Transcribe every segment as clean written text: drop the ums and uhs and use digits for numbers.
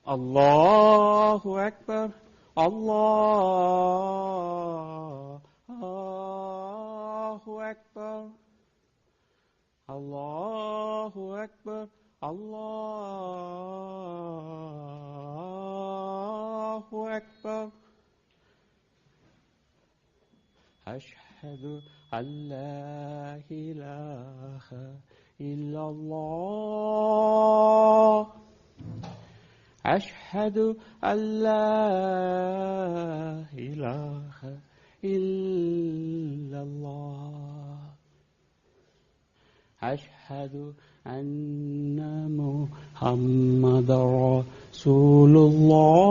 الله أكبر. الله أكبر. الله أكبر. الله أكبر. أشهد أن لا إله إلا الله. أشهد أن لا إله إلا الله. أشهد أن محمدا رسول الله.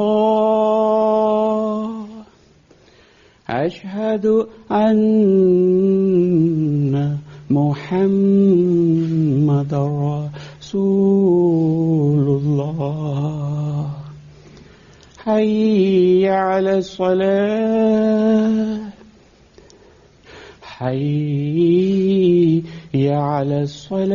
أشهد أن محمدا رسول الله. حي على الصلاة. حي على الصلاة.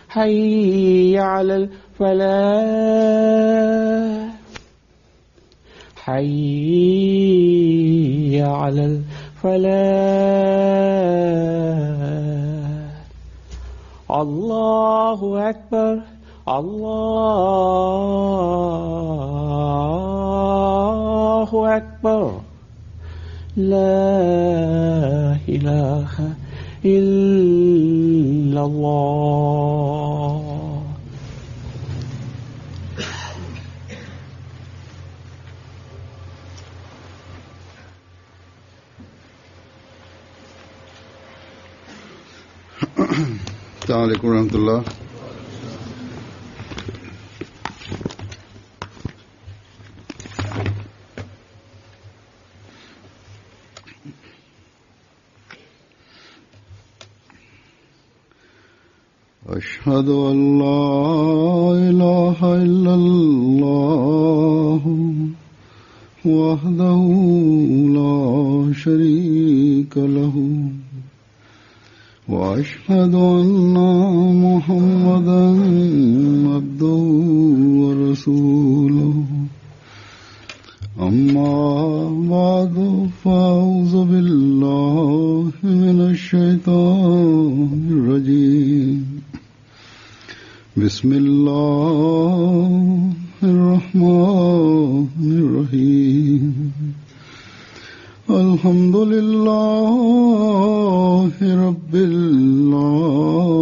حي على الفلاح. حي على الفلاح. الله أكبر. الله أكبر. لا إله إلا الله. السلام عليكم ورحمة الله. أشهد أن لا إله إلا الله وحده لا شريك له وأشهد أن محمدا عبده ورسوله. أما بعد فأعوذ بالله من الشيطان الرجيم. بسم الله الرحمن الرحيم. الحمد لله رب العالمين.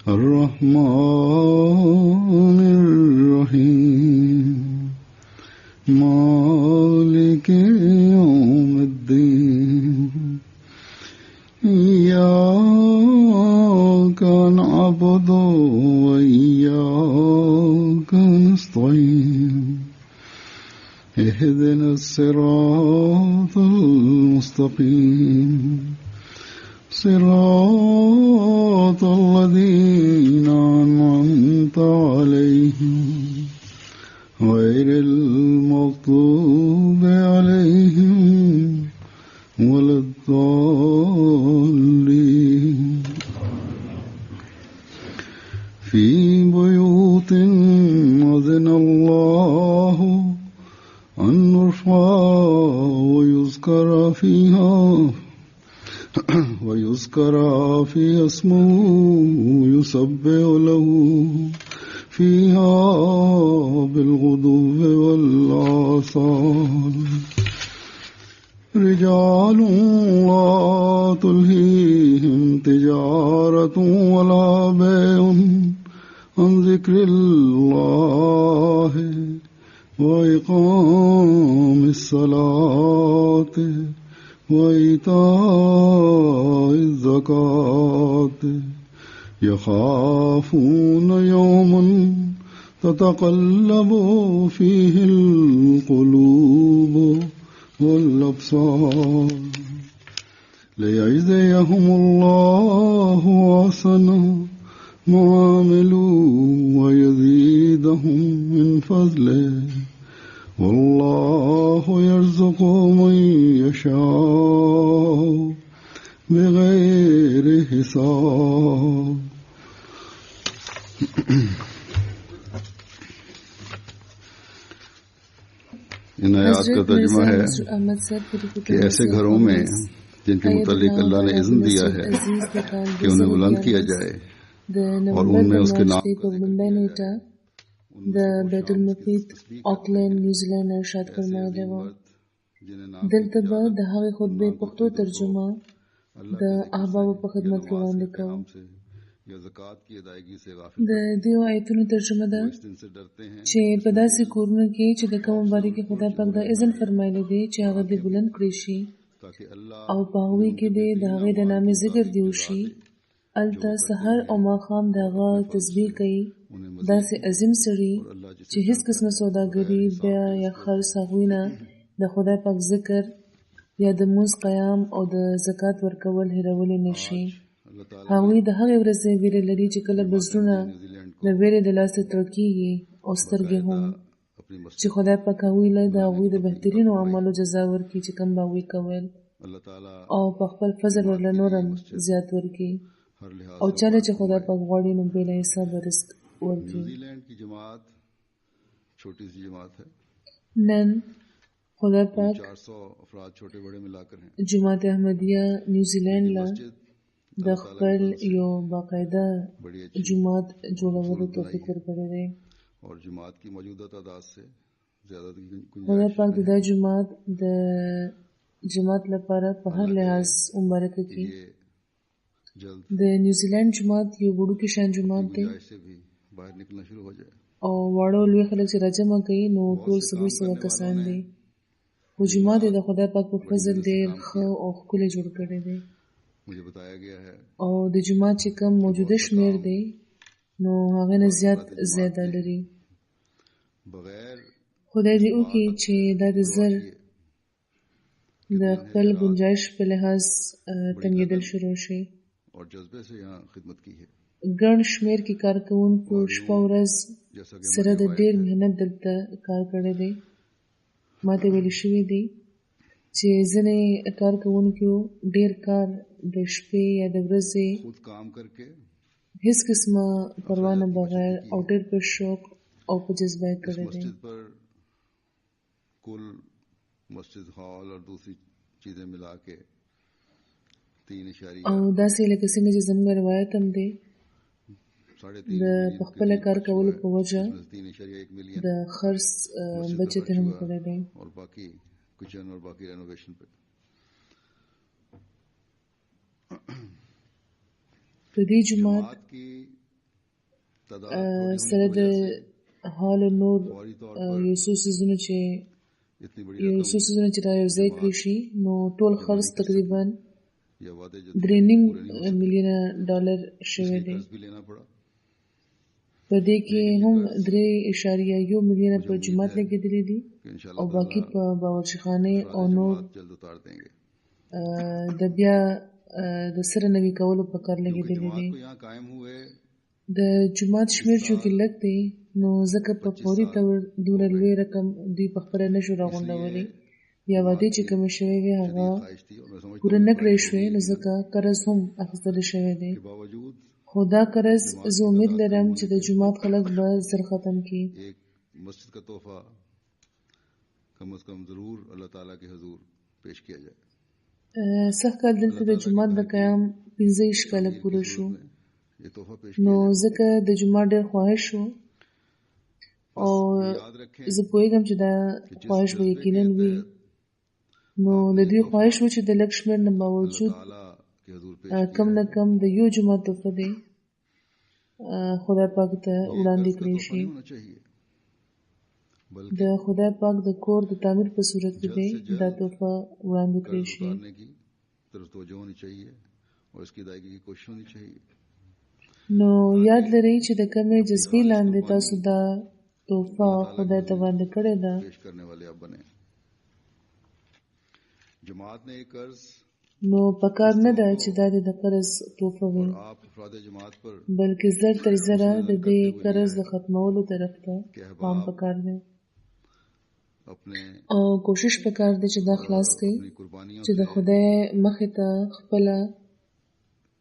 الرحمن الرحيم. مالك يوم الدين. إياك نعبد وإياك نستعين. اهدنا الصراط المستقيم. صراط الذين أنعمت عليهم غير المغضوب عليهم ولا الضالين. في بيوت أذن الله أن نرفع ويذكر فيها اسمه يسبح له فيها بالغدو والآصال. رجال لا تلهيهم تجارة ولا بيع عن ذكر الله وإقام الصلاة وإيتاء الزكاة. يخافون يوما تتقلب فيه القلوب والأبصار. ليجزيهم الله أحسن ما عملوا ويزيدهم من فضله. والله يرزق من يشاء بغير حساب. इन आयात का तर्जुमा है कि ऐसे घरों में जिनके मुतालिक अल्लाह ने इज़्न दिया है कि उन्हें बुलंद किया जाए और उनमें उसके नाम د بیت المقید آکلینډ نیوزیلینډ ارشاد فرمایلی و دلته به د هغې خطبې پښتو ترجمه د احبابو په خدمت کې وړاندې کوم. د دې آیتونو ترجمه ده چې په داسې کورونو کې چې د کوم باره کې خدای پاک دا اذن فرمایلی دی چې هغه دې بلند کړی شي او په هغوی کې دې د هغې د نامې ذکر دې وشي، هلته سحر او ماښام د هغه تسبیح کوي. داسې عظیم سړي چې هیڅ قسمه سوداګري بیا یا خرڅ هغوی نه د خدای پاک ذکر یا د مونځ قیام او د زکات ورکول هیرولی نشي. هغوی د هغې ورځې ویرې لري چې کله به زړونه د ویرې د لاسه تړ کېږي او سترګې هم، چې خدای پاک هغوی له د هغوی د بهترینو اعمالو جزا ورکړي چې کوم به هغوی کول او په خپل فضل ورله نور هم زیات ورکړي، او چاله چې خدای پاک غواړي نو بې له حسابه رزق ورکړي. نن خدای پاک جماعت احمدیه نیوزیلینډ له د خپل یو باقاعده جماعت جوړولو توفیق ورکړی دی. خدای پاک د دا جماعت لپاره په هر لحاظ مبارکه کړي. د نیوزیلینډ جماعت یو وړوکی شان جماعت دی او واړه لوی خلک چې راجمع کوي نو ټول 400 کسان دي. خو جماعت د خدای پاک په فضل ډېر ښه او ښکلی جوړ کړی دی او د جماعت چې کوم موجوده شمیر دی نو هغه نه زیاده لري. خدای دې وکړي چې دا د زر د خپل گنجائش په لحاظ تنګېدل شروع شي. ګڼ شمیر کې کارکوونکو شپه ورځ سره د ډېر محنت دلته کار کړی دی. ما ته ویل شوي دي چې ځینې کارکوونکو ډېر کار د شپې یا د ورځې هیڅ قسمه پروا نه بغیر او ډېر په شوق او په جذبه کړی دی. مسجد ہال اور دوسری چیزیں ملا کے 3.3 او داسې لکه څنګه چې زموږ روایت هم دی د پخپله کار کولو په وجه د خرڅ بچت هم کړی دی اور باقی کچن اور باقی رینوویشن پہ. په دې جماعت سره د حال نور یو څو څیزونه چې را یو ځای کړي شي نو ټول خرڅ تقریبا $3.5 میلیونه شوی دی. په دې کې هم 3.1 میلیونه په جماعت لګېدلي دي او باقي په باورچیخانې او نور د بیا د سره نوي کولو په کار لګېدلي دي. د جماعت شمیر چونکې لږ دی نو ځکه په فوري طور دومره لوی رقم دوی په خپله نشو راغونډولی یا وعدې چې کومې شوې وې هغه پوره نه کړی شوې نو ځکه قرض هم اخیستلی شوی دی. خو دا قرض زه امید لرم چې د جماعت خلک به زر ختم کړي. مسجد کا تحفہ کم از کم ضرور اللہ تعالیٰ کے حضور پیش کیا جائے. سخت کال دلته د جماعت د قیام 15 کاله پوره شو نو ځکه د جماعت ډېر خواهش شو او زه پوهېږم چې دا خواهش به یقینا وي نو د دوی خواهش و چې د لږ شمېر نه باوجود کم نه کم د یو جماعت تحفه دی خدای پاک ته وړاندې کړی شي. د خدای پاک د کور د تعمیر په صورت کې دی دا تحفه وړاندې کړی شي. نو یاد لرئ چې د کمې جذبې لاندې تاسو دا تحفه خدای ته وړاندې کړې ده. نو پکار نه ده چې دا د قرض تحفه وي بلکې زر تر زره د دې قرض د ختمولو طرف ته پام پکار دی او کوشش پکار دی چې دا خلاص کړي چې د خدای مخې ته خپله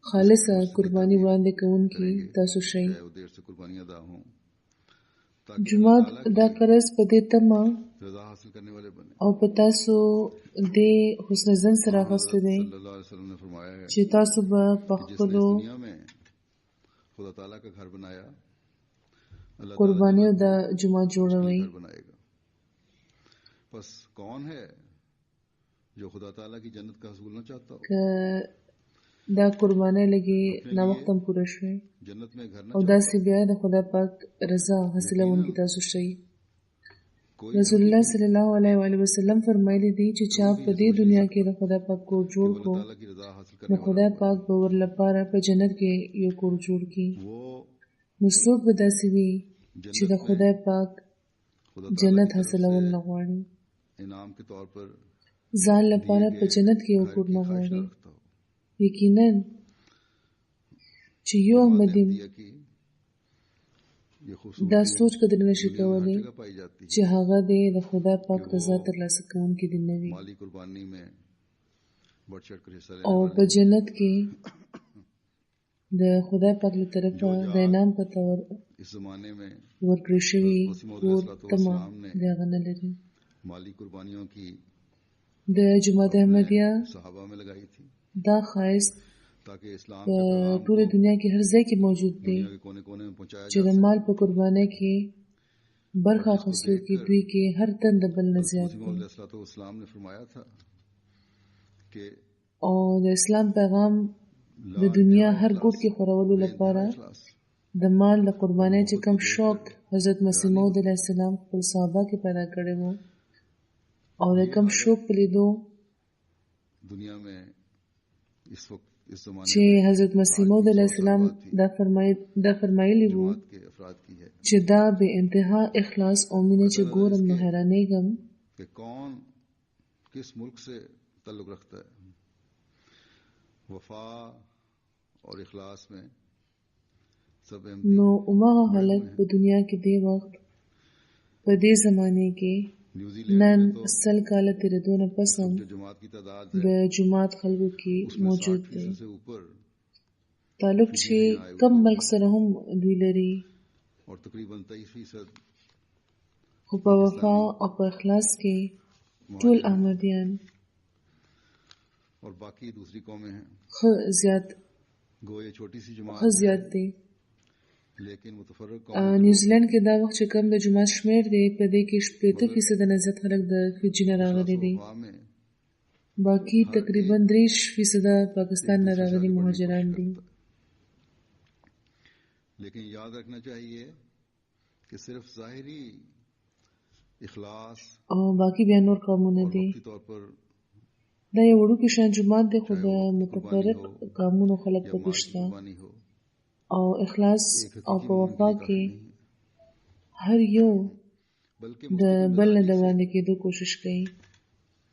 خالصه قرباني وړاندې کوونکي تاسو شئ. वो देर से कुर्बानियां अदा हों جومات دا قرض په دې تمه रजा हासिल करने वाले बने. او په تاسو د حسن زن سره اخیستی دی सल्लल्लाहु अलैहि वसल्लम ने फरमाया है چې تاسو به په जिसने इस خپلو दुनिया में खुदा ताला का घर बनाया अल्लाह ताला قربانیو د جومات उसके جوړوي. घर बनाएगा. बस कौन है जो खुदा ताला की जन्नत का हसूल न चाहता हो, که دا قربانۍ لګي ناوخته هم پوره شوي जन्नत में घर न او داسې بیا د خدای پاک رضا حاصلونکي تاسو شئ. कोई رسول الله صلی الله علیه و آله وسلم فرمایلی دی چې چا په دې دنیا کې د خدای پاک کور جوړ अल्लाह کو ताला की रजा हासिल نو करने خدای پاک به ور لپاره په جنت کې یو کور جوړ کړي. वो نو څوک به داسې وي چې د خدای پاک खुदा جنت حاصلول نه غواړي، इनाम के तौर पर ځان لپاره په جنت کې یو کور نه غواړي. रखता हो. یقینا چې یو احمدي दिया कि ये खूबसूरत دا سوچ قدر نشي کولی जगह पाई जाती है. چې هغه د خدای پاک رضا ترلاسه کوونکی دی نه وي माली कुर्बानी में बढ़ चढ़ कर हिस्सा او लेने په جنت کې د خدای پاک له طرفه د انعام په تور इस जमाने में ورکړل شوي کور تمه والسلام ने د هغه نه لري. माली कुर्बानियों की د جماعت احمدیه सहाबा में लगाई थी دا ښایست ताकि इस्लाम په का पैगाम ټوله دنیا کې هر ځای کې موجود دی दुनिया के कोने कोने में पहुंचाया چې د مال په قربانۍ کې برخه اخیستو کې دوی کې هر تن د بل نه زیات دی. इस्लाम ने फरमाया था कि او د اسلام پیغام د دنیا هر ګوټ کې خورولو لپاره د مال د قربانۍ چې کم شوق حضرت مسیح موعود علیه السلام خپل صحابه کې پیدا کړی وو او د کم شوق په لیدو दुनिया में इस वक्त इस जमाने چې حضرت مسیح موعود علیه السلام دا فرمایلی وو के अफराद की है چې دا به انتها اخلاص او مینه چې ګورم نو حیرانېږم कि कौन किस मुल्क से ताल्लुक रखता है. वफा और इखलास में सब نو هماغه خلک په دنیا کې دی وخت په دې زمانه کې न्यूजीलैंड نن سل کاله تیرېدو نه پس هم जो जमात की तादाद د है جماعت خلکو کې उसमें موجود 60% دی. से ऊपर تعلق چې کم ملک سره هم دوی لري और तकरीबन 23% خو په وفا او په اخلاص کې ټول احمدیان और बाकी दूसरी कौमें हैं. ښه زیات गो ये छोटी सी जमात ښه زیات دی. लेकिन मुतफर्रक कौम نیوزیلند کې دا وخت چې کم د جماعت شمیر دی په دې کې 80% نه زیات خلک د فیجی نه راغلي دي. वफा में باقي تقریبا 30% پاکستان نه راغلي مهاجران دي. लेकिन याद रखना चाहिए कि सिर्फ ज़ाहिरी इखलास او باقي بیا نور قومونه دي. के तौर पर دا یو وړوکی شان جماعت دی خو د متفرق قومونو خلک پکې شته कुर्बानी हो او اخلاص او په وفا کې नहीं, هر یو बल्कि د بل نه د وړاندې کېدو کوشش کوي.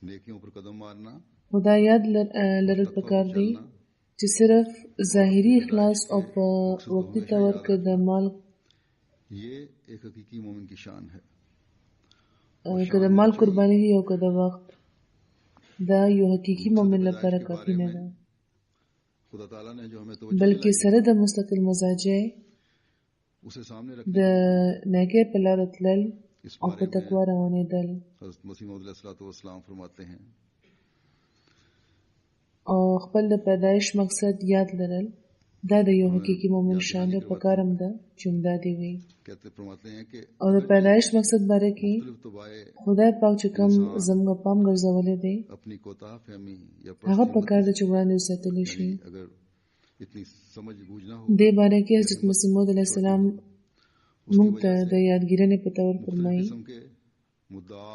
नेकियों पर कदम मारना خدا یاد لرل پکار دی چې صرف ظاهري اخلاص او په وقتی طور کې د مال ये एक हकीकी मोमिन की शान है. که د مال قرباني وي او که د وخت دا یو حقیقي مؤمن لپاره کافي نه ده खुदा ताला ने जो हमें तवज्जो بلکې सره د مستقل مزاجه उसे सामने रख د نیکۍ په لاره تلل इस او په बारे में تقوا روانېدل हज़रत मसीह मौऊद अलैहिस्सलाम फरमाते हैं او خپل د پیدایش مقصد یاد لرل دا د یو حقیقي مؤمن شان دی په کارم ده چې همدا دی وي. कहते फरमाते हैं कि او د پیدایش مقصد باره کې मुख्तलिफ तबाए خدای پاک چې کوم زموږ پام ګرځولې دی अपनी कोताह फहमी या هغه पस्ती په کار د چې وړاندې وساتلی شي. यानी अगर इतनी समझ बूझ ना हो دې باره کې حضرت مسیح موعود علیه السلام موږ ته د یادګیرنې په تور فرمایي किस्म के मुद्दा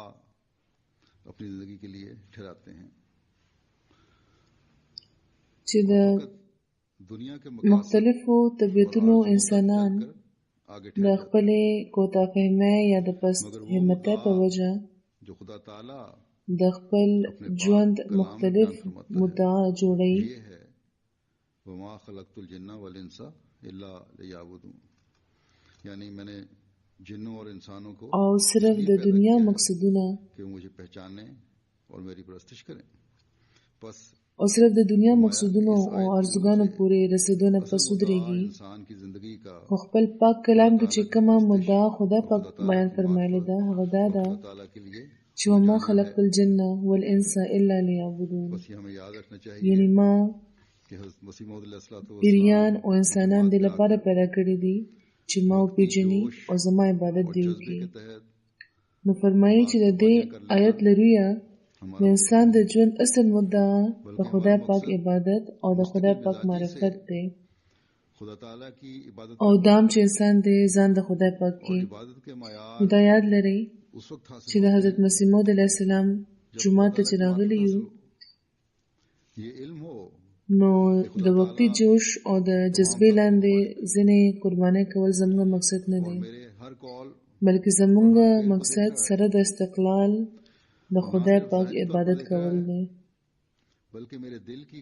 अपनी जिंदगी के लिए ठहराते हैं. چې د दुनिया के مختلفو طبیعتونو انسانان आगे د خپلې کوتاهفهمۍ یا د پست همتۍ په وجه जो खुदा ताला د خپل ژوند مختلف مدعا جوړي ये है वमा खलक़तुल जिन्ना वल इंसा इल्ला लियअबुदून यानी मैंने जिन्नों और इंसानों को او صرف د دنیا مقصدونه कि वो मुझे पहचाने और मेरी परस्तिश करें. बस او صرف د دنیا مقصودونو او ارزوګانو پورې رسېدو نه پس ودرېږي. خو خپل پاک کلام کې چې کومه مدعا خدا پاک بیان فرمایلی ده هغه دا ده چې وما خلقت الجن والانس الا ليعبدون، یعنی ما پیریان او انسانان د لپاره پیدا کړي دي چې ما وپېژني او زما عبادت دی وکړي. نو فرمایي چې د دې آیت لرویه د انسان د ژوند اصل مدعا د خدای پاک عبادت او د خدای پاک معرفت دی، او دام چې انسان د ځان د خدای پاک کې. نو دا یاد لرئ چې د حضرت مسیح موعود علیه السلام جومات ته چې راغلي یو، نو د وقتي جوش او د جذبې لاندې ځینې قربانۍ کول زموږ مقصد نه دی، بلکې زموږ مقصد سره د استقلال د خدای پاک عبادت کول دی.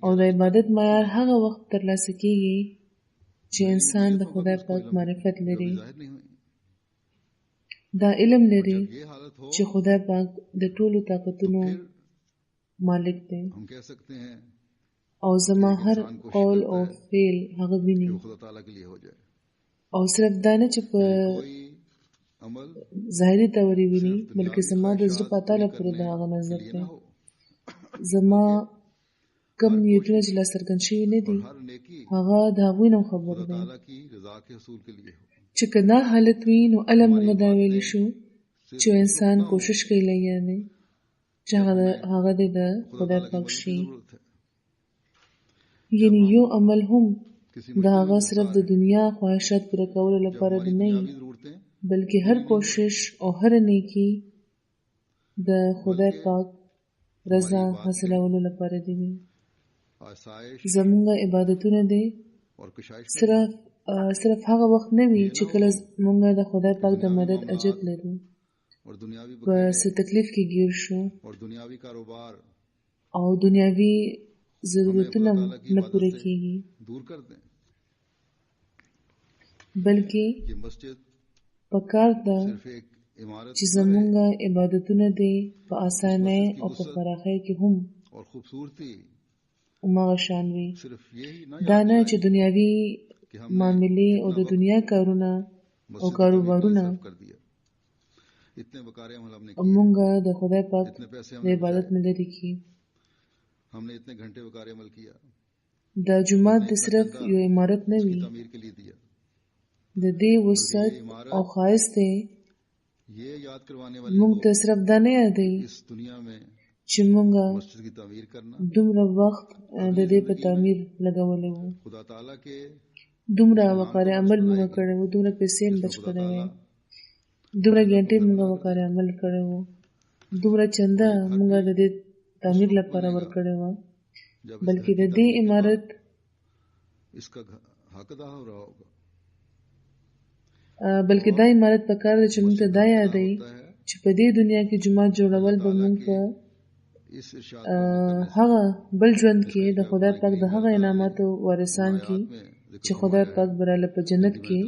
او د عبادت معیار هغه وخت ترلاسه کیږي چې انسان د خدای پاک معرفت لري، دا علم لري چې خدای پاک د ټولو طاقتونو مالک دی او زما هر قول او فعل هغه ویني. او صرف دا نه چې په ظاهري توري ویني، بلکې زما د زړه په تاله پورې د هغه نظر دی. زما کم نیتونه چې لا څرګند شوي نه دي هغه د هغوی نه خبر دی. چې که دا حالت وي نو اله موږ دا ویلی شو چې انسان کوشش کوي لګیا دی چې هغه د خدای پاک شي. یعنی یو عمل هم د هغه صرف د دنیا خواهشات پوره کولو لپاره نه وي، بلکې هر کوشش او هر نیکی د خدای پاک رضا حاصلولو لپاره دی. زمونږ عبادتونه دی صرف هغه وخت نه وي چې کله مونږ د خدای پاک د مدد اجت لرو، په څه تکلیف کې ګیر شو او دنیاوي ضرورتونه نه پوره کیږي، بلکې پکار ده چې زمونږ عبادتونه دی په اسانۍ او په پراخۍ کې هم هماغه شان وي. دا نه چې دنیاوي معاملې او د دنیا کارونه او کاروبارونه مونږ د خدای پاک د عبادت نه لرې کړي. دا جومات د صرف یو عمارت نه وي، د دې وسعت او ښایست دی مونږ ته صرف دا نه یادوي چې مونږ دومره وخت د دې په تعمیر لګولی وو، دومره وقار عمل مونږ کړی وو، دومره پیسې هم بچ کړی وی، دومره ګنټې مونږ وقار عمل کړی وو، دومره چنده مونږ د دې تعمیر لپاره ورکړی وه، بلکې د دې عمارت بلکې دا عمارت پکار دی چې مونږ ته دا یادوي چې په دې دنیا کې جومات جوړول به مونږ په هغه بل ژوند کې د خدای پاک د هغه انعاماتو وارثان کې چې خدای پاک براله په جنت کې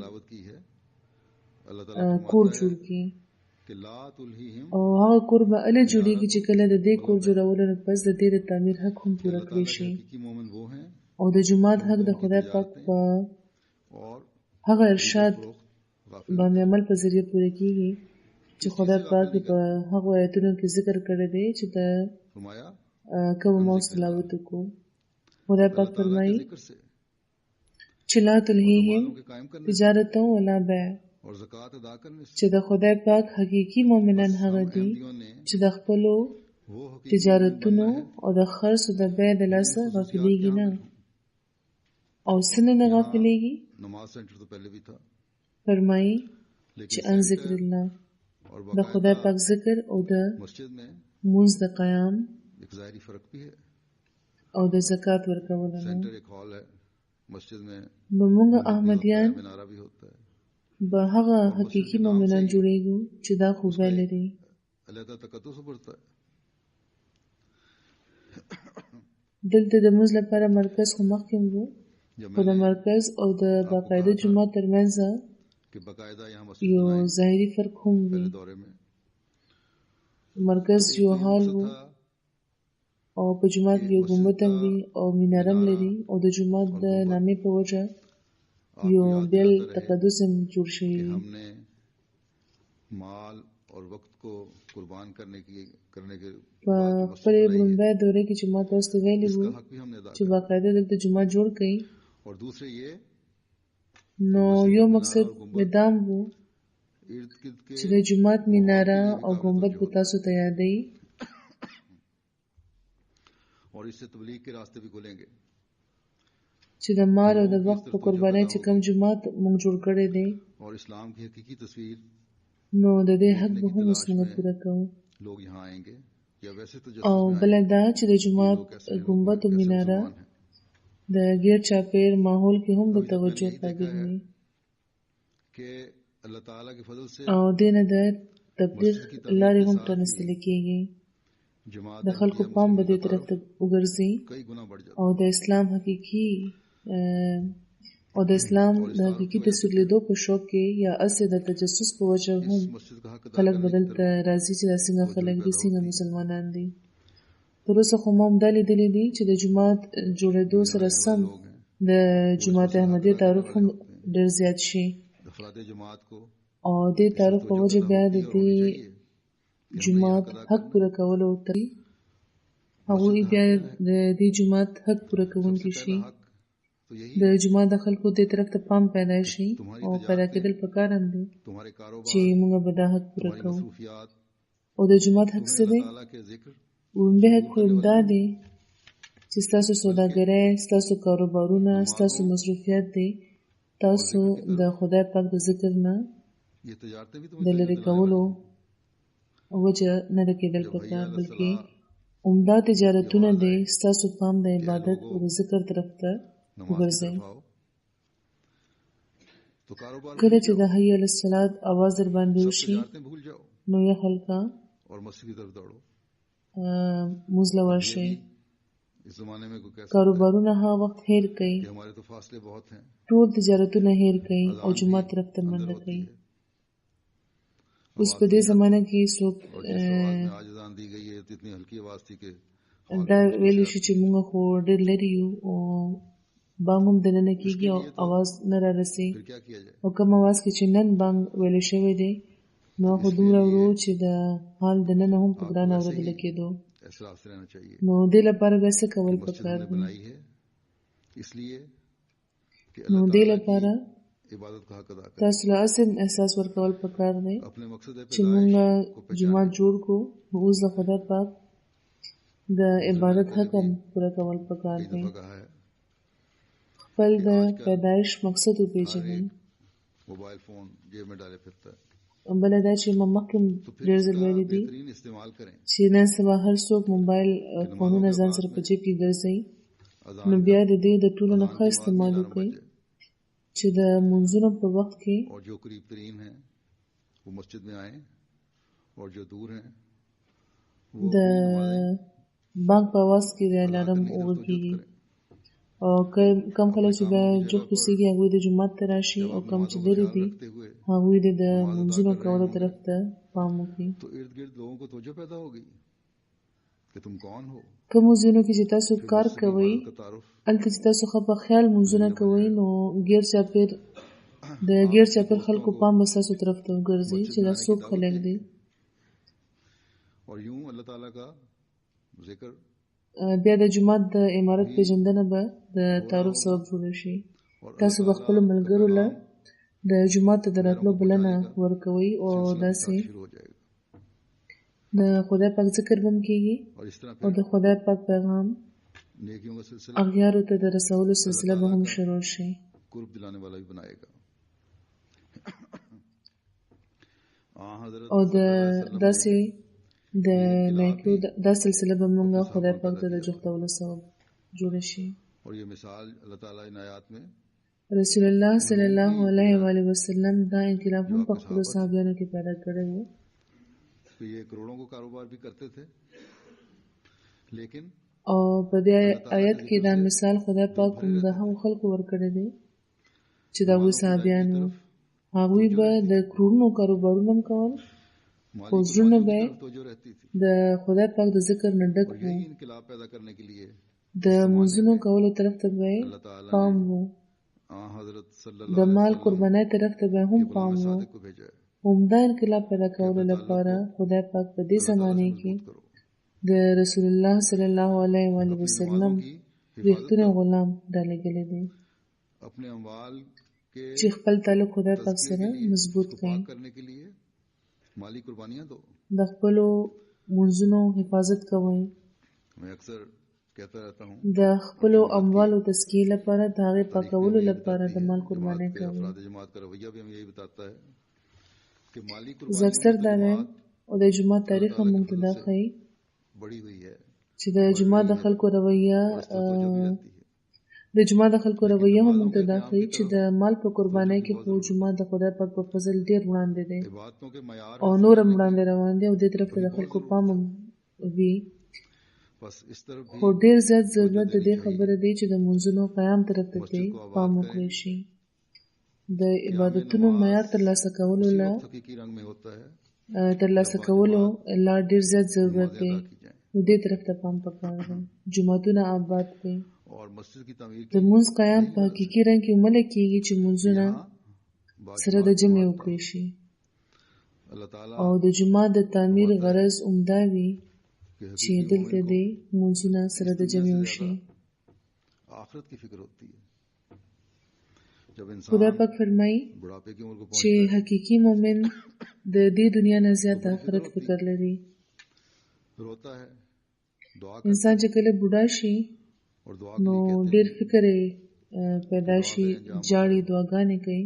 کور جوړ کړي. او هغه کور به اله جوړیږي چې کله د دې کور جوړولو نه پس د دې د تعمیر حق هم پوره کړی شي. او د جومات حق د خدای پاک په هغه ارشاد باندې عمل په ذریعه پوره کیږي چې خدای پاک په هغه آیتونو کې ذکر کړی دی چې د کوم موس تلاوت کو. خدای پاک فرمایي چې لا تلهیهم تجارت ولا بیع، چې د خدای پاک حقیقي مؤمنان هغه دي چې د خپلو تجارتونو او د خرڅ او د بیع د لاسه غافلېږي نه. او څنګه نه غافلېږي؟ فرمایي چې ان ذکر الله، د خدای پاک ذکر او د مونځ د قیام او د زکات ورکول نه. نو موږ احمدیان به هغه حقیقي مؤمنان جوړېږو چې دا خوبه لري. دلته د مونځ لپاره مرکز خو مخکې وو، خو د مرکز او د باقاعده جومات ترمنځ یو ظاهري فرق هم وي. مرکز یو حال وو او په جومات کې یو ګنبد هم وي او میناره هم لري او د جومات د نامې په وجه یو بل تقدس هم جوړ شوی وي. په خپلې لومړۍ دورې کې چې ما تاسو ته ویلي وو چې باقاعده دلته جومات جوړ کړئ، نو یو مقصد مې دا وو چې د جومات میناره او ګنبد به تاسو ته یادوي چې د مال او د وخت په قربانۍ چې کوم جومات مونږ جوړ کړی دی، نو د دې حق به هم اوس مونږ پوره کوو. او بله دا چې د جومات ګنبد او میناره د ګیر چاپیر ماحول کې هم د توجه قابل وي او دې نه د تبلیغ لارې هم پرانستل کېږي. د خلکو پام به دې طرف ته وګرځي او د اسلام حقیقي تصویر لیدو په شوق کې یا اصل د تجسس په وجه هم خلک بدل ته راځي چې دا څنګه خلک دي، څنګه مسلمانان دي. تر اوسه خو ما هم دا لیدلی دي چې د جومات جوړېدو سره سم د جومات احمدیه تعارف هم ډېر زیات شي او دې تعارف په وجه بیا د دې جومات حق پوره کولو تري هغوی بیا د دې جومات حق پوره کوونکي شي. د جومات د خلکو دې طرف ته پام پیدا شي او پیدا کېدل پکار هم دی چې موږ به دا حق پوره کوو. او د جومات حق څه دی؟ لومړی حق خو دا دی چې ستاسو سوداګرۍ، ستاسو کاروبارونه، ستاسو مصروفیات دی تاسو د خدای پاک د ذکر نه د لرې کولو وجه نه ده کېدل پکار، بلکې عمده تجارتونه دی ستاسو پام د عبادت او د ذکر طرف ته وګرځئ. کله چې د حي علی الصلاة اواز در باندې وشي نو یا خلکا مونځ له ورشئ. کاروبارونه هغه وخت هیر کړئ، ټول تجارتونه هیر کړئ او جومات طرف ته منډه کړئ. اوس په دې زمانه کې څوک دا ویلی شي چې موږ خو ډېر لرې یو او بانګ هم دننه کېږي او اواز نه را رسي، او کوم اواز کې چې نن بانګ ویلی شوی دی نو خو دومره ورو چې د حال دننه هم په ګرانه اورېدله کېدو. نو دې لپاره بیا څه کول پکار دي؟ نو دې لپاره تاسو له اصل احساس ورکول پکار دی چې موږ جومات جوړ کړو، نو اوس د خدای پاک د عبادت حق هم پوره کول پکار دی. خپل د پیدایش مقصد وپېژنئ. بله دا چې ما مخکې ډېر ځل ویلي دي چې نن سبا هر څوک موبایل فونونه ځان سره په جیب کې ګرځوي، نو بیا د دې د ټولو نه ښه استعمال وکړئ چې د منځونو په وخت کې د بانک په اواز کې د الارم وغږېږي او کم خلک چې بیا جوخت اوسېږي هغوی د جومات ته راشي او کم چې لرې دي هغوی د منځونو کولو طرف ته پام وکړي. کومو ځایونو کې چې تاسو کار کوئ هلته چې تاسو ښه په خیال منځونه کوئ نو د ګیر چاپیر خلکو پام به ستاسو طرف ته وګرځي چې دا څوک خلک دی. بیا د جومات د عمارت پیژندنه به د تعارف سبب جوړه شي. تاسو به خپلو ملګرو له د جومات ته د راتلو بلنه ورکوئ او داسې د خدای پاک ذکر به هم کېږي او د خدای پاک پیغام اغیارو ته د رسولو سلسله به هم شروع شي. او داسې د نیکیو دا سلسله به موږ خدای پاک ته د جوختولو سبب جوړه شي. رسول الله صلی الله علیه و آله وسلم دا انقلاب هم په خپلو صحابیانو کې پیدا کړی و او په دې آیت کې دا مثال خدای پاک هم د هغو خلکو ورکړی دی چې د هغوی صحابیان وو. هغوی به د کروڑونو کاروبارونه هم کول خو زړونه به د خدای پاک د ذکر نه ډک وو. د منځونو کولو طرف ته به پام وو. د مال قربانۍ طرف ته به هم پام وو. عمده انقلاب پیدا کولو لپاره خدای پاک په دې زمانه کې د رسول الله صلی الله علیه و آله وسلم ریښتونی غلام رالېږلی دی چې خپل تعلق خدای پاک سره مضبوط کړي. د خپلو منځونو حفاظت کوئ. د خپلو اموالو تزکیې لپاره د هغې پاکولو لپاره د مال قربانۍ کوئ. زه اکثر دا وایم او د جومات تاریخ هم موږ ته دا ښیي چې د جومات د خلکو رویه هم موږ ته دا ښیي چې د مال په قربانۍ کې خو جومات د خدای پاک په فضل ډېر وړاندې دی او نور هم وړاندې روان دی او دې طرف ته د خلکو پام هم وي. خو ډېر زیات ضرورت د دې خبره دی چې د منځونو قیام طرف ته پام وکړی شي. د عبادتونو معیار ترلاسه کولو لا ډېر زیات ضرورت دی. نو دې طرف ته پام پکار دی. جوماتونه آباد کړئ. د منځ قیام په حقیقي رنګ کې عمله کېږي چې منځونه سره د جمع وکړی شي او د جومات د تعمیر غرض عمده وي چې دلته دې منځونه سره د جمع وشي. خدای پاک فرمایي چې حقیقي مومن د دې دنیا نه زیات آخرت فکر لري. انسان چې کله بوډا شي نو ډېر فکر پیدا شي، جاړي، دعاګانې کوي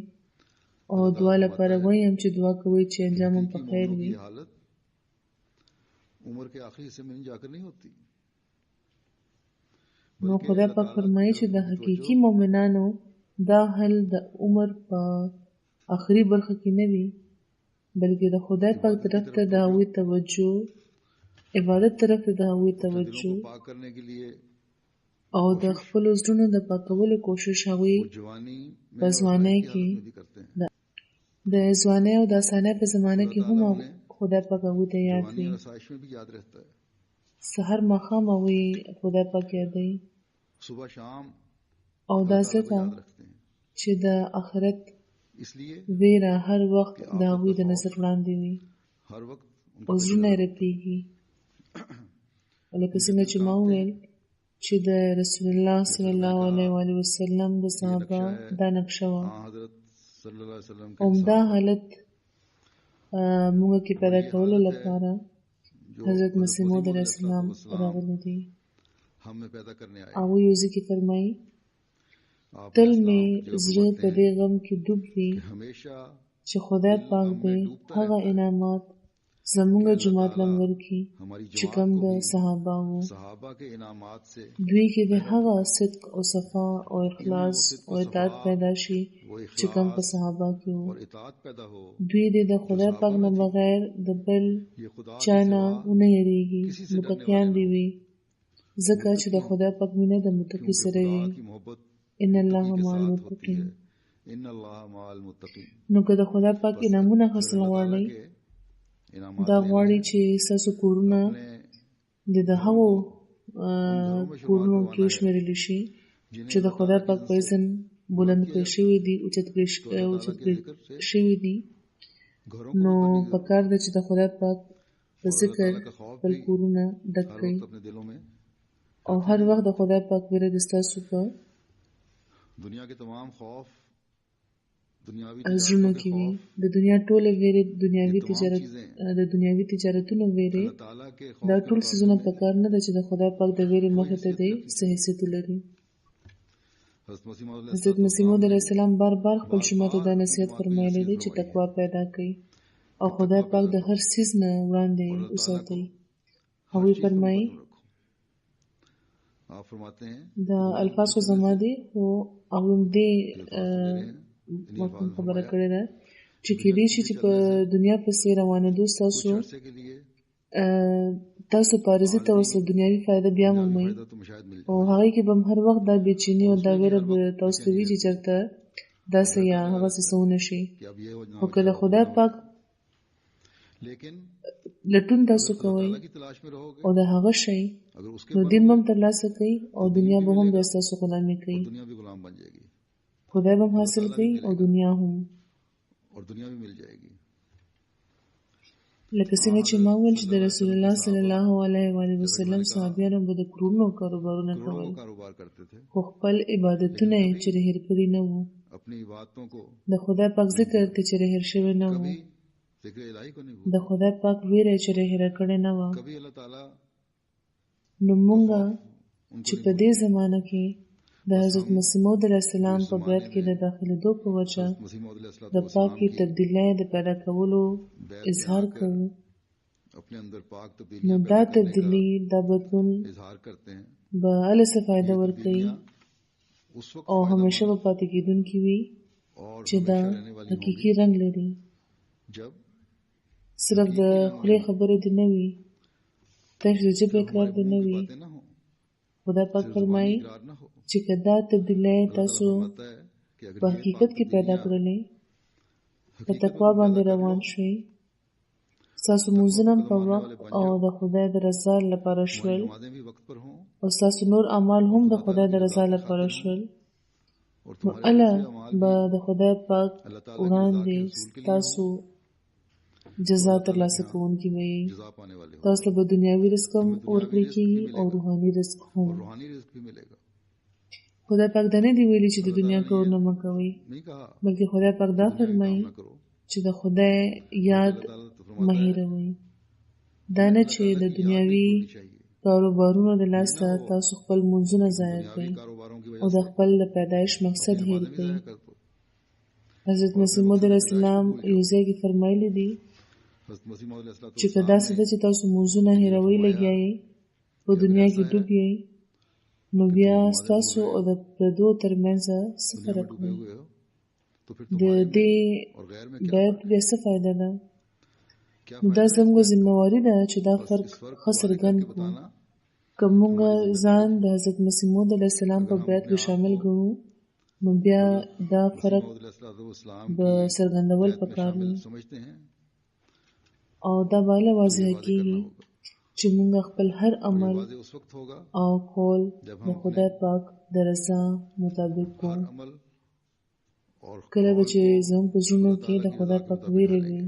او دعا لپاره وایم چې دعا کوي چې انجام هم په خیر وي. نو خدای پاک فرمایي چې د حقیقي مومنانو دا حل د عمر په آخري برخه کې نه وي بلکې د خدای پاک طرف ته د هغوی توجه، عبادت طرف ته د هغوی توجه او د خپلو زړونو د پاکولو کوشش هغوی په ځوانۍ کې د ځوانۍ او د اسانۍ په زمانه کې هم خدای پاک هغوی ته یاد وي. سحر ماښام هغوی خدای پاک یادوي او دا ځکه چې د آخرت ویره هر وخت د هغوی د نظر وړاندې وي او زړونه یې رپېږي. لکه څنګه چې ما وویل چې د رسول الله صلی الله علیه و آله وسلم د صحابه دا نقشه وه. عمده حالت موږ کې پیدا کولو لپاره حضرت مسیح موعود علیه السلام راغلی دي. هغوی یو ځای کې فرمایي تل مې زړه په دې غم کې ډوب وي چې خدای پاک دې هغه انعامات زمونږ جومات لم ورکړي چې کوم د صحابه وو. دوی کې د هغه صدق او صفا او اخلاص او اطاعت پیدا شي چې کوم په صحابه کې وو. دوی دې د خدای پاک نه بغیر د بل چا نه ونه یریږي. متقیان دې وي ځکه چې د خدای پاک مینه د متقي سره وي. ان الله مع المتقین. نو که د خدای پاک انعامونه حاصل غواړئ دا غواړي چې ستاسو کورونه د هغو کورونو کې وشمېرلی شي چې د خدای پاک په اذن بلند کړی شوي دي، اوچت کړی شوي دي. نو پکار ده چې د خدای پاک په ذکر خپل کورونه ډک کړئ او هر وخت د خدای پاک ویره د ستاسو په زړونو کې وي. د دنیا ټوله ویرې، د دنیاوي تجارتونو ویرې، دا ټول څیزونه پکار نه ده چې د خدای پاک د ویرې مخې ته دی څه حیثیت ولري. حضرت مسیح موعود علیه السلام بار بار خپل شومه ته دا نصیحت فرمایلی دی چې تقوا پیدا کړئ او خدای پاک د هر څیز نه وړاندې وساتئ. هغوی فرمایي دا الفاظ خو زما دي خو هغوی دې مفهوم خبره کړې ده چې کېدای شي چې په دنیا پسې روانېدو تاسو په عارضي توسل دنیاوي فایده بیا مومئ او هغې کې به هر وخت دا بېچیني او دا ویره به تاسو ته وي چې چېرته داسې یا هغسې څه ونه شي. خو که د خدای پاک لټون تاسو کوئ او د هغه شی نو دین هم ترلاسه کوي او دنیا به هم د تاسو غلامي کوي خدای به حاصل کوي او دنیا هم لکه څنګه چې ما ویل چې د رسول الله صلی الله علیه و آله وسلم صحابیانو به د کورونو کاروبارونه کول خو خپل عبادتونه چې هېر کړي نه وو د خدای پاک ذکر ته چې هېر شوی نه وو د خدای پاک ویره چې هېر کړي نه وو نو مونږه چې په دې زمانه کې د حضرت مسیح موعود علیه السلام په بیعت کې د داخلېدو په وجه د پاکې تبدیلۍ د پیدا کولو اظهار کوو نو دا تبدیلی دا بدلون به هله څه فایده ورکوي او همیشه به پاتې کېدونکي وي چې دا حقیقي رنګ لري صرف د خولې خبرې دې نه وي تش د ژبې اقرار دې نه وي خدای پاک فرمایي چې که دا تبدیلی تاسو په حقیقت کې پیدا کړلې په تقوا باندې روان شوئ ستاسو مونځونه په وخت او د خدای د رضا لپاره شول او ستاسو نور اعمال هم د خدای د رضا لپاره شول نو الله به د خدای پاک وړاندې ستاسو جزا ترلاسه کوونکي وي تاسو به دنیاوي رزق هم ورکړي کېږي او روحاني رزق هم خدای پاک دا نه دی ویلي چې د دنیا کارونه مه کوئ بلکې خدای پاک دا فرمایي چې د خدای یاد مه هېروئ دا نه چې د دنیاوي کاروبارونو د لاسه تاسو خپل مونځونه ضایع کړئ او د خپل د پیدایش مقصد هېر کړئ حضرت مسیح موعود علیه السلام یو ځای کې فرمایلی دي چې که داسې ده چې تاسو مونځونه هېروئ لګیا یې په دنیا کې ډوب یې نو بیا ستاسو او د پردو ترمنځ څه فرق دی د دې بیعت بیا څه فایده ده نو دا زموږ ذمهواري ده چې دا فرق ښه څرګند کړو که موږ ځان د حضرت مسیح موعود علیه السلام په بیعت کې شامل ګڼو نو بیا دا فرق به څرګندول پکار وي او دا به هله واضحه کېږي چې موږ خپل هر عمل او قول د خدای پاک د رضا مطابق کوو کله به چې زموږ په زړونو کې د خدای پاک ویره وي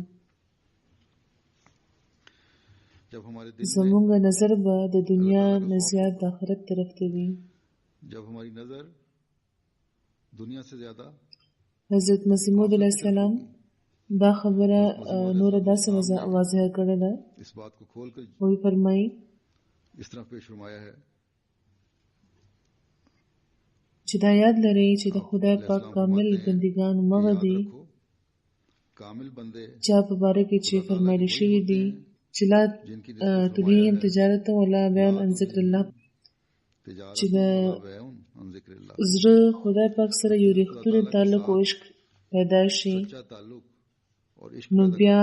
زموږ نظر به د دنیا نه زیات د آخرت طرف ته وي حضرت مسیح موعود علیه السلام دا خبره نور داسې واضحه کړې ده وی فرمایي چې دا یاد لرئ چې د خدای پاک کامل بندګان مغه دي چا په باره کې چې فرمایلی شوي دي چې لا تلهیهم تجارت ولا بیع عن ذکر الله چې د زړه خدای پاک سره یو ریښتونی تعلق او عشق پیدا شي نو بیا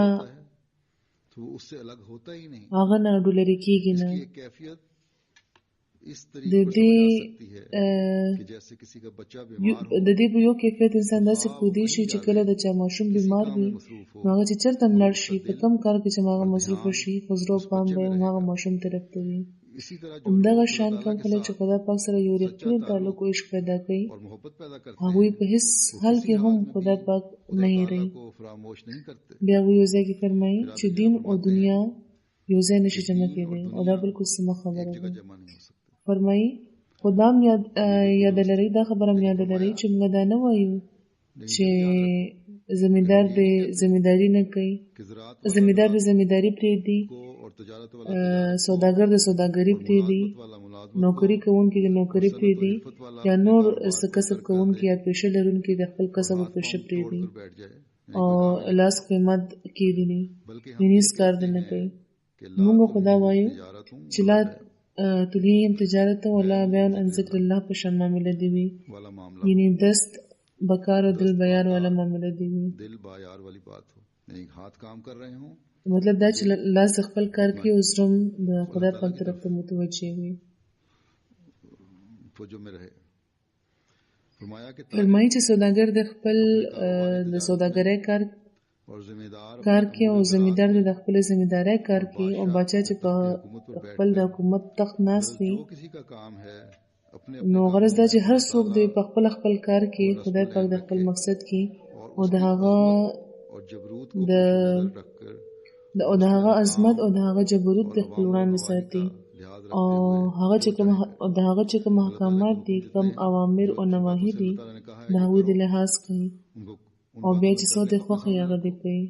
هغه نه ډولري کېږي نه د دې په یو کیفیت انسان داسې پوهېدی شي چې کله د چا ماشوم بیمار وي نو هغه چې چېرته هم لاړ شي په کوم کار کې چې هغه مصروفه شي خو زړه او پام به هغه ماشوم طرف ته وي همدغه شان کوم خلک چې خدای پاک سره یو ریښتونی تعلق او عشق پیدا کوي هغوی په هېڅ حال کې هم خدای پاک نه هېروي بیا هغوی یو ځای کې فرمایي چې دین او دنیا یو ځای نشي جمع کېدی او دا بالکل سمه خبره ده فرمایي خو دا هم یاد لرئ دا خبره هم یاد لرئ چې موږ دا نه وایو چې زمیندار د زمینداري نه کوي زمیندار د زمینداري پرېږدي سوداګر د سوداګري پرېږدي نوکري کوونکي د نوکري پرېږدي یا نور څه کسب کوونکي یا پیشه لرونکي د خپل کسب او پیشه پرېږدي او لاس قیمت کېږدي هیڅ کار دې نه کوي موږ خو دا وایو چې لا تلهیهم تجارت ولا بیع عن ذکر الله په شان معامله دي وي یعنی دست بکار اور دل بیار والا معامله دی وي مطلب دا چې لاس خپل کار کوي او زړه د خدای پاک طرف ته متوجه وي فرمایي چې سوداګر د خپل د سوداګرۍ کار کار کوي او زمیندار د خپل زمیندارۍ کار کوي او بچا چې په خپل د حکومت تخت ناست وي نو غرض دا چې هر څوک د خپل کار کې خدای پاک د خپل مقصد کې او د هغه عظمت او د هغه جبروت د خپل وړاندې ساتي او هغه چې کوم احکامات دي کوم اوامر او نواهی دي د هغوی د لحاظ کوي او بیا چې څه د خوښه هغه دی کوي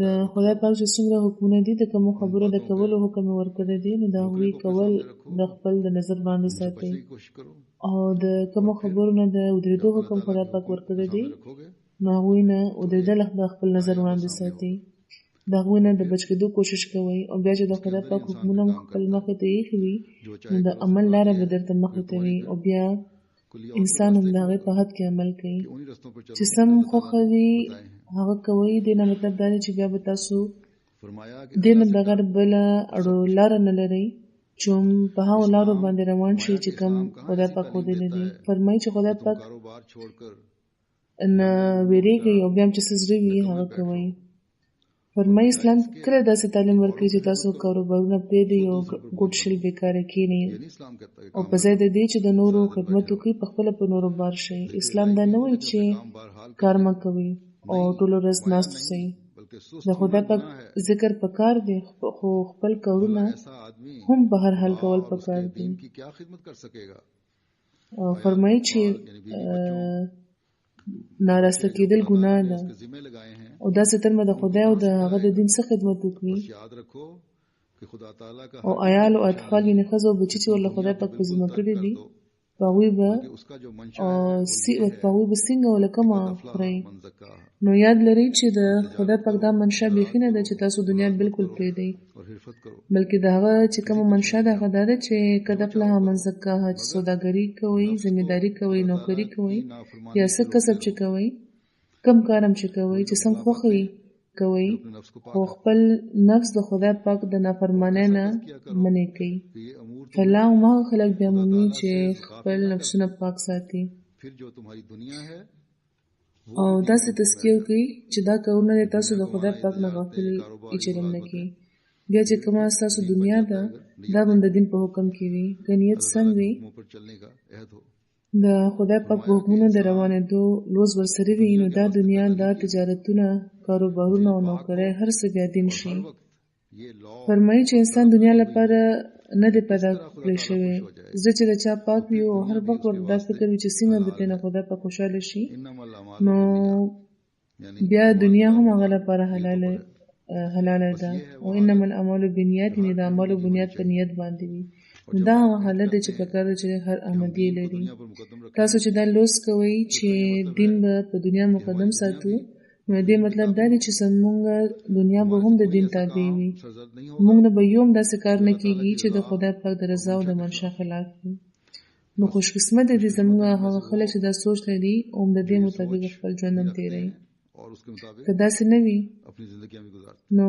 د خدای پاک چې څومره حکمونه دي د کوم خبرو د کولو حکم ورکړی دی نو د هغوی کول د خپل د نظر باندې ساتي او د کوم خبرو نه د ودرېدو حکم خدای پاک ورکړی دی نو هغوی نه ودرېدل د خپل نظر باندې ساتي د هغوی نه د بچ کېدو کوشش کوي او بیا چې د خدای پاک حکمونه خپل مخې ته ایښي وي نو د عمل لاره به درته مخې ته وي او بیا انسان هم د هغې په حد کې عمل کوي چې سم خوښه وي هغه کوي دې نه مطلب دا دی چې بیا به تاسو دې نه بغیر بله اړو لاره نه لرئ چې په هغو لارو باندې روان شئ چې کوم خدای پاک ښودلی دي فرمایي چې خدای پاک نه ویرېږئ او بیا هم چې څه زړه وي هغه کوئ فرمایي اسلام کله داسې تعلیم ورکوي چې تاسو کاروبارونه پرېږدئ او ګوټ شل بېکاره کښېنئ او په ځای د دې چې د نورو خدمت وکړئ پخپله په نورو بار شئ اسلام دا نه وایي چې کار مه کوئ او ټوله ورځ ناست اوسئ د خدای پاک ذکر پکار دی خو خپل کارونه هم په هر حال کول پکار دي او فرمایي چې ناراسته کېدل ګناه ده او داسې تر مه د خدای او د هغه د دین څه خدمت وکړي او عیال او اطفال یعنې ښځه او بچي چې ورله خدای پاک په ذمه کړي دي په هغوی به څنګه او له کومه خورئ نو یاد لرئ چې د خدای پاک دا منشا بیخي نه ده چې تاسو دنیا بالکل پرېږدئ بلکې د هغه چې کومه منشا ده هغه دا ده چې قد افلح من زکاها چې سوداګري کوئ ذمېداري کوئ نوکري کوئ یا څه کسب چې کوئ کم کارم چې کوئ چې سم خوښه کوئ خو خپل نفس د خدای پاک د نافرمانۍ نه منع کوي الله هماغه خلک بیا مومي چې خپل نفسونه پاک ساتي او داسې تزکیه وکړي چې دا کارونه د تاسو د خدای پاک نه غافل چلم نه کړي بیا چې کومه ستاسو دنیا ده دا به د دین په حکم کې وي که نیت سم وي د خدای پاک په حکمونو د روانېدو لوز ورسره وي نو دا دنیا دا تجارتونه کاروبارونه او نوکرۍ هر څه بیا دین شي فرمایي چې انسان دنیا لپاره نه دی پیدا کړی شوی زه چې د چا پاک وي او هر وخت ورته دا فکر وي چې څنګه به ترېنه خدای پاک خوشحاله شي نو بیا دنیا هم هغه لپاره حلاله ده او انما الاعمال بالنیات یعنې د اعمالو بنیاد په نیت باندې وي دا هغه حالت دی چې پکار دی چې هر احمدي لري تاسو چې دا لوست کوئ چې دین به په دنیا مقدم ساتو نو دې مطلب دا دی چې زموږ دنیا به هم د دین تابع وي موږ نه به یو هم داسې کار نه کېږي چې د خدای پاک د رضا او د منشا خلاف وي نو خوشقسمته دي زموږ هغه خلک چې دا سوچ لري او د دې مطابق خپل ژوند هم تېروي که داسې نه وي نو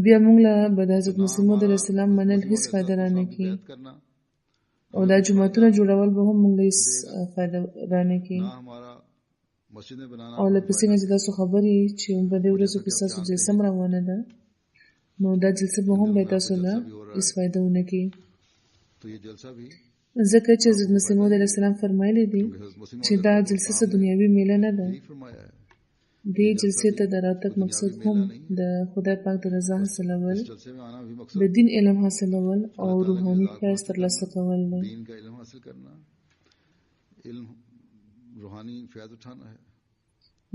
بیا موږ له به د حضرت مسیح موعود علیه السلام منل هېڅ فایده رانه کړي او دا جوماتونه جوړول به هم موږ له هېڅ فایده رانه کړي او لکه څنګه چې تاسو خبرې چې په دې ورځو کې ستاسو جلسه هم روانه ده نو دا جلسه به هم به تاسو له هېڅ فایده ونه کړي ځکه چې حضرت مسیح موعود علیه السلام فرمایلی دي چې دا جلسه څه دنیاوي میله نه ده دې جلسې ته د راتګ مقصد هم د خدای پاک د رضا حاصلول د دین علم حاصلول او روحاني فیض ترلاسه کول دی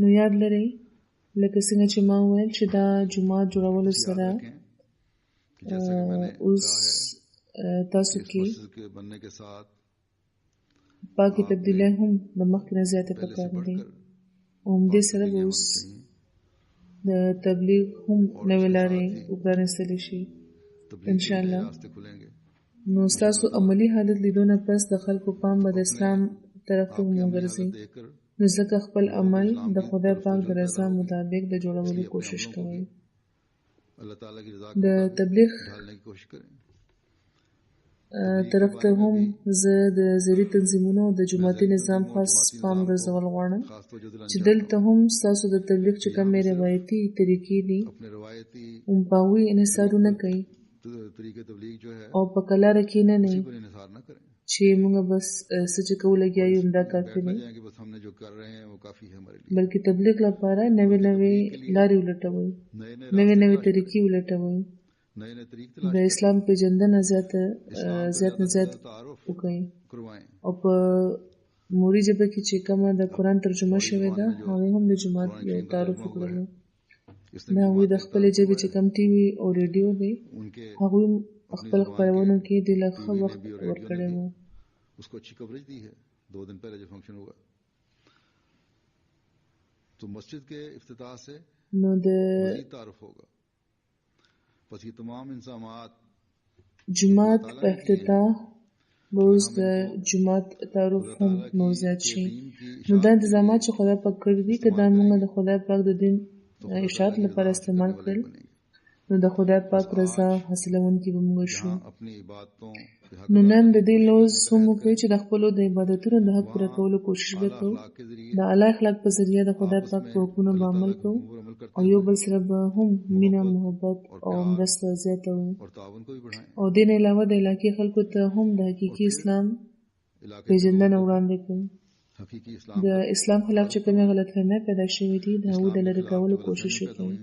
نو یاد لرئ لکه څنګه چې ما وویل چې دا جومات جوړولو سره اوس تاسو کې پاکي تبدیلی هم د مخکې نه زیاتې پکار دي او همدې سره به اوس د تبلیغ هم نوې لارې وپرانستلی شي انشاءالله نو ستاسو عملي حالت لیدو نه پس د خلکو پام به د اسلام طرف ته هم وګرځي نو ځکه خپل عمل د خدای پاک د رضا مطابق د جوړولو کوشش کوئ د تبلیغ طرف ته هم زه د زری تنظیمونو د جماعتي نظام خاص پام ګرځول غواړم چې دلته هم ستاسو د تبلیغ چې کومې روایتي طریقې دي په هغوی انحصارونه کوي او په کلاره کې نه چې موږ بس څه چې کوو لګیا یو همدا کافي نه بلکې تبلیغ لپاره نوې نوې لارې ولټوئ نوې نوې طریقې ولټوئ د اسلام پیژندنه زیات نه زیات وکړئ او په موري ژبه کې چې کومه د قرآن ترجمه شوې ده هغې هم د جماعت یو تعارف وکړلو د هغوی د خپلې ژبې چې کوم ټي وي او ریډیو دی هغوی خپل خپرونو کې د لا ښه وخت ورکړی و نو د جماعت په افتتاح به اوس د جماعت تعارف هم نور زیات شي نو دا انتظامات چې خدای پاک کړي دي که دا موږ د خدای پاک د دین اشاعت لپاره استعمال کړل نو د خدای پاک رضا حاصلونکي به موږ شو نو نن د دې لوز هم وکړئ چې د خپلو د عبادتونو د حق پوره کولو کوشش به کوو د اعلی اخلاق په ذریعه د خدای پاک په حکمونو به عمل کوو او یو بل سره به هم مینه محبت او مرسته زیاتوو او دې نه علاوه د علاقې خلکو ته هم د حقیقي اسلام پیژندنه وړاندې کوو د اسلام خلاف چې کومې غلطفهمۍ پیدا شوې دي د هغو د لرې کولو کوشش وکړئ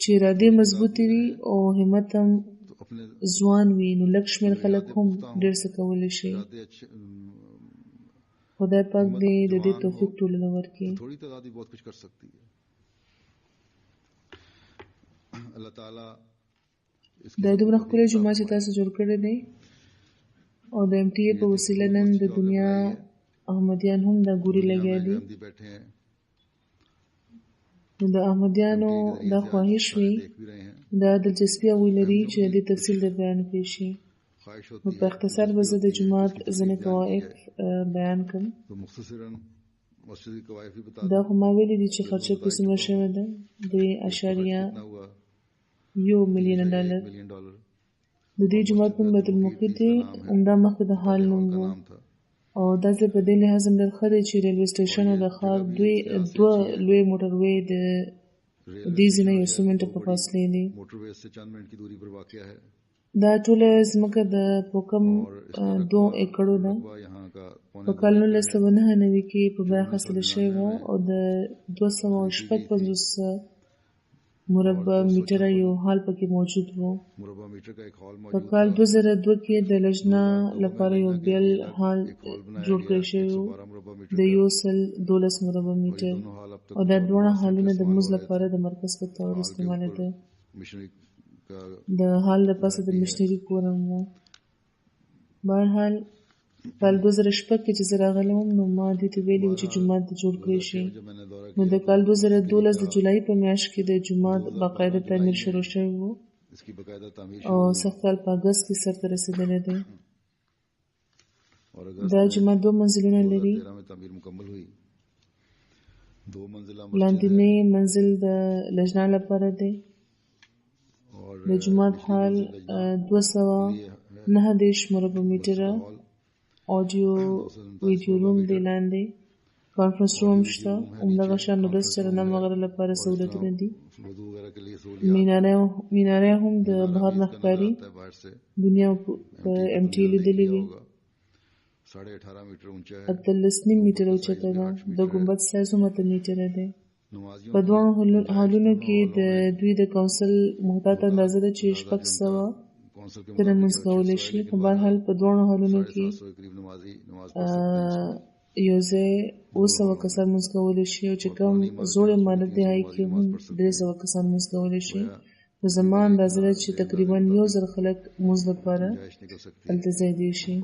چې ارادې مضبوطې وي او همت هم ځوان وي نو لږ شمېر خلک هم ډېر څه کولی شي خدای پاک دې د دې توفیق ټولو له ورکړي دا دومره ښکلی جومات چې تاسو جوړ کړی دی او د MTA په وسیله نن د دنیا احمدیان هم دا ګوري لګیا دي نو د احمدیانو دا خواهش وي دا دلچسپي هغوی لري چې د تفصیل د بیان کړی شي نو په اختصار به زه د جومات ځینې قواعد بیان کړم دا خو ما ویلي دي چې خرچه پرې څومره شوې ده 3.1 ملیونه ډالر د دې جومات نوم بیت المقدس دی همدا مخکې د حال نوم و او دا ځای په دې لحاظ هم ډېر ښه دی چې ریلوې سټیشن او د ښار دوه لوی موټروې د دې ځای نه یو څو منټه په فاصلې دي دا ټوله ځمکه د پوکم 2 ایکړو ده په کال 1999 کې په بیه اخیستل شوې وه او د 256 مربع میټره یو حال پکې موجود و په کال 2002 کې د لجنه لپاره یو بیل حال جوړ کړی شوی و د 112 مربع میټر او دا دواړه حالونه د مزد لپاره د مرکز په تور استعمالېده د حال د پاسه د مشنري کورم و بهرحال کال 2006 کې چې زه راغلی وم نو ما دې ته ویلي و چې جومات دې جوړ کړی شي نو د کال 2012 د جولای په میاشت کې د جومات باقاعده تعمیر شروع شوی و او سږ کال په اګست کې سرته رسېدلی دی دا جومات 2 منزلونه لري لاندینی منزل د لجنه لپاره دی د جومات حال 209 مربع میټره audio ویډیو روم دی لاندې کانفرنس روم شته همدغه شان نو د چرنه مغره لپاره سہولتونه دي میناره هم د بهر نه ښکاري دنیا په MTA لیدلې وي 18 میټر اوچته ده د ګمبد سایز هم 8 میټره دی په دواړو حالونو کې د دوی د کونسل محتاط اندازه ده چې 600 تر منځ کولی شي په بهر حال په دواړو حالونو کې یو ځای 200 کسان منځ کولی شي او چې کوم زوړ عمارت دی هغې کې هم 300 کسان منځ کولی شي نو زما اندازه ده چې تقریبا 1000 خلک منځ لپاره هلته ځایېدی شي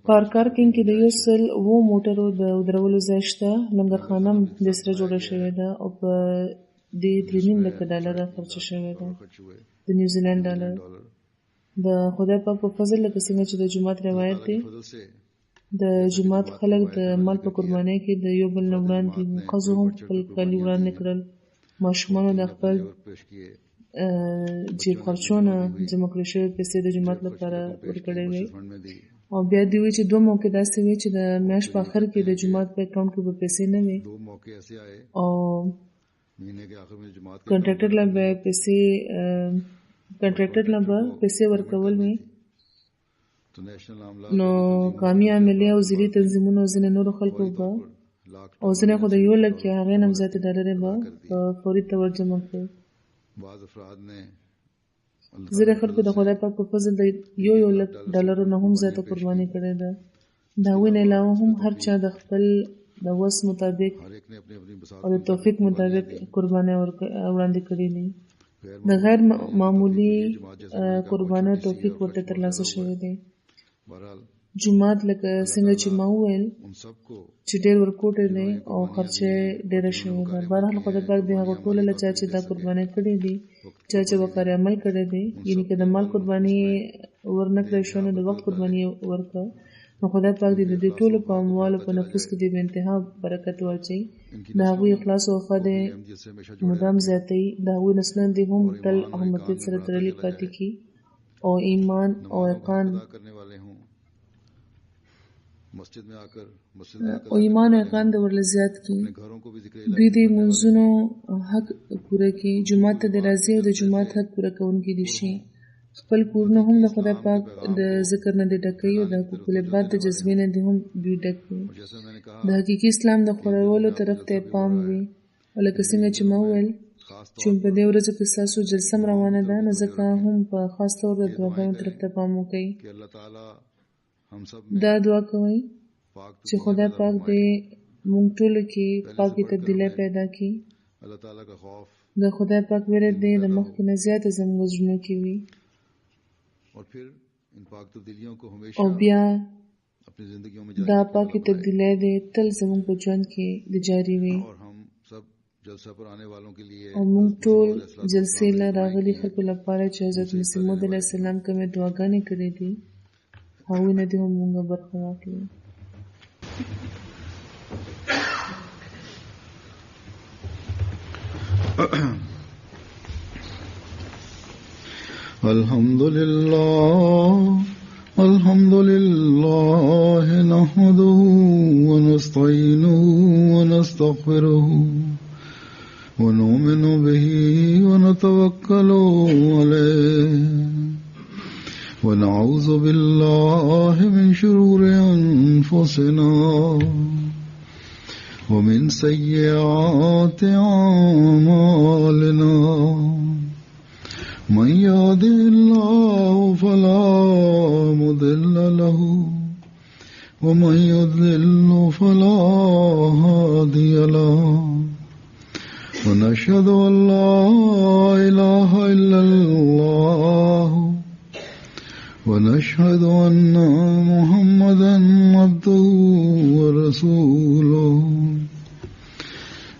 پارکینګ کې د 100 موټرو د ودرولو ځای شته لنګرخانه هم د سره جوړه شوې ده او په دې 3.5 لکه ډالره خرچه شوې ده د نیوزیلند ډالر د خدای پاک په فضل لکه څنګه چې د جومات روایت دی د جومات خلک د مال په قربانۍ کې د یو بل نه وړاندې ښځو هم خپل کالي وړاندې کړل ماشومانو د خپل چې خرچونه جمع کړی شوی پیسې د جماعت لپاره ورکړې وي او بیا دی وی چې دوه موقع داسې وي چې د میاشت په اخر کې د جماعت په اکاونټ کې به پیسې نه وي او کنټراکټر لا به پیسې ورکول وي نو قومي عاملې او ځینې تنظیمونو ځینې نورو خلکو به او ځینې خو د 1 لک یا هغې نه هم زیاتې ډالرې به په فوري طور جمع کړي ځینې خلکو د خدای پاک په فضل د 1 لک ډالرو نه هم زیاته قرباني کړې ده د هغوی نه علاوه هم هر چا د خپل د وس مطابق او د توفیق مطابق قربانۍ وړاندې کړي دي د غیر معمولي قربانۍ توفیق ورته ترلاسه شوی دی جماعت لکه څنګه چې ما وویل چې ډېر ورکوټی دی او خرچه ډېره شوې ده بهرحال خدای پاک د هغو ټوله له چا چې دا قربانۍ کړې دي چا چې وقار عمل کړی دی یعنې که د مال قرباني ورنه کړی شوه نو د وخت قرباني ورکړه نو خدای پاک دې د دې ټولو په اموالو په نفوس کې دې بې انتها برکت واچوي د هغوی اخلاص او وفا دې مدام زیاتوي د هغوی نسلونه دې هم تل احمدیت سره تړلي پاتې کړي او ایمان او یقین د ورله زیات کړي دوی د منځونو حق پوره کړي جومات ته د راځي او د جومات حق پوره کوونکي دي شي خپل کورونه هم د خدای پاک د ذکر نه دي ډکوي او د حقوق العباد د جذبې نه دي هم دوی ډک وي د حقیقي اسلام د خورولو طرف ته پام وي او لکه څنګه چې ما وویل چې په دې ورځو کې ستاسو جلسه روانه ده نو ځکه هم په خاص طور د دعاګانو طرف ته پام وکړئ دا دعا کوئ چې خدای پاک دې موږ ټولو کې پاکي تبدیلی پیدا کړي د خدای پاک ویره دې د مخکې نه زیاته زموږ زړونو کې وي او بیا دا پاکي تبدیلی دې تل زموږ په ژوند کې د جاري وي او موږ ټول جلسې له راغلي خلکو لپاره چې حضرت مسیح موعود علیه السلام کومې دعاګانې کړې دي هغوی نه دې هم موږ برخه واخلو الحمد لله نحمده ونستعينه ونستغفره ونؤمن به ونتوكل عليه ونعوذ بالله من شرور أنفسنا ومن سيئات أعمالنا من يهده الله فلا مضل له ومن يضلل فلا هادي له ونشهد أن لا إله إلا الله ونشهد أن محمدا عبده ورسوله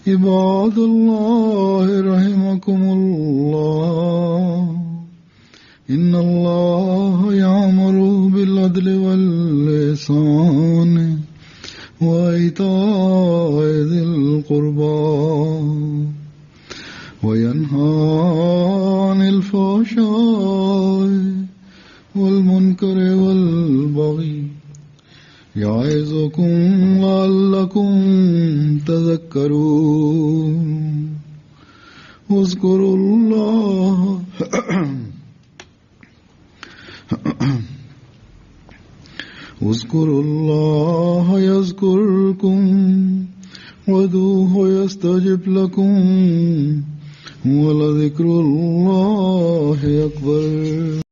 عباد الله رحمكم الله إن الله يأمر بالعدل والإحسان وإيتاء ذي القربى وينهى عن الفحشاء والمنكر والبغي يعظكم لعلكم تذكرون اذكروا الله يذكركم وادعوه يستجب لكم ولذكر الله أكبر